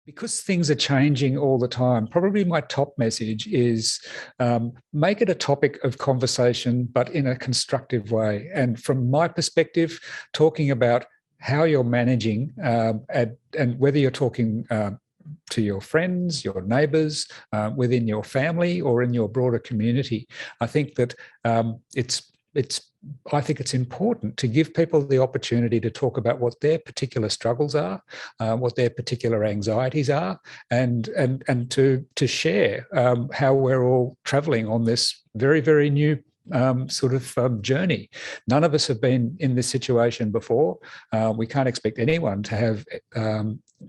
Because things are changing all the time, probably my top message is make it a topic of conversation, but in a constructive way. And from my perspective, talking about how you're managing and whether you're talking to your friends, your neighbours, within your family or in your broader community. I think that I think it's important to give people the opportunity to talk about what their particular struggles are, what their particular anxieties are, and to share how we're all travelling on this very, very new journey. None of us have been in this situation before. We can't expect anyone to have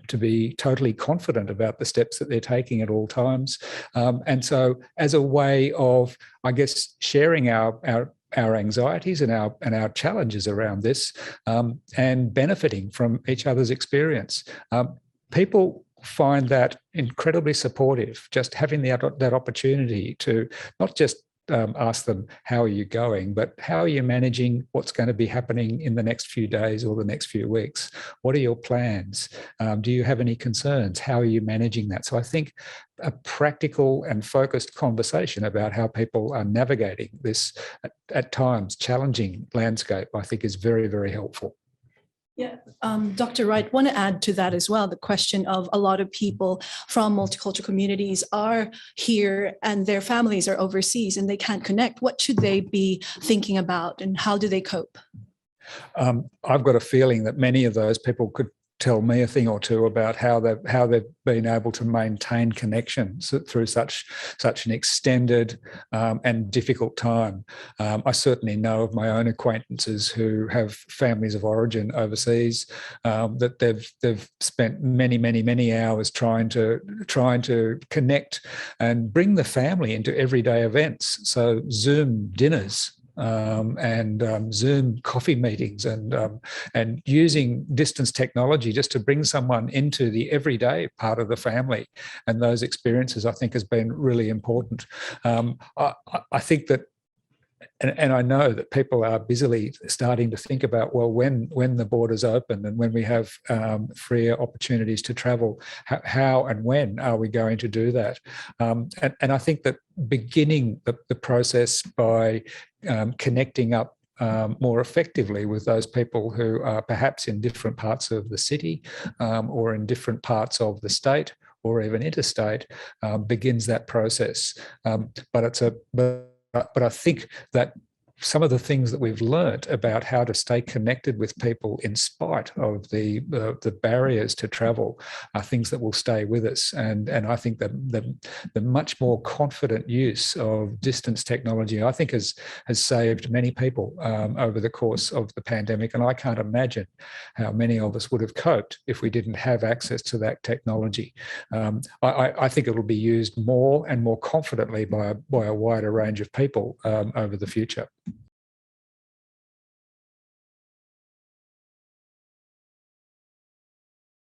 to be totally confident about the steps that they're taking at all times. And so, as a way of, I guess, sharing our anxieties and our challenges around this, and benefiting from each other's experience, people find that incredibly supportive. Just having that opportunity to not just ask them, how are you going, but how are you managing what's going to be happening in the next few days or the next few weeks? What are your plans? Do you have any concerns? How are you managing that? So I think a practical and focused conversation about how people are navigating this at times challenging landscape, I think, is very, very helpful. Yeah, Dr. Wright, want to add to that as well, the question of a lot of people from multicultural communities are here and their families are overseas and they can't connect. What should they be thinking about and how do they cope? I've got a feeling that many of those people could tell me a thing or two about how they've been able to maintain connections through such an extended and difficult time. I certainly know of my own acquaintances who have families of origin overseas, that they've spent many hours trying to connect and bring the family into everyday events. So Zoom dinners, and Zoom coffee meetings, and using distance technology just to bring someone into the everyday part of the family. And those experiences, I think, has been really important. I think that, and I know that people are busily starting to think about, well, when the borders open and when we have freer opportunities to travel, how and when are we going to do that? And I think that beginning the process by connecting up more effectively with those people who are perhaps in different parts of the city, or in different parts of the state, or even interstate, begins that process. But I think that some of the things that we've learnt about how to stay connected with people in spite of the barriers to travel are things that will stay with us. And I think that the much more confident use of distance technology, I think, has saved many people over the course of the pandemic. And I can't imagine how many of us would have coped if we didn't have access to that technology. I think it will be used more and more confidently by a wider range of people over the future.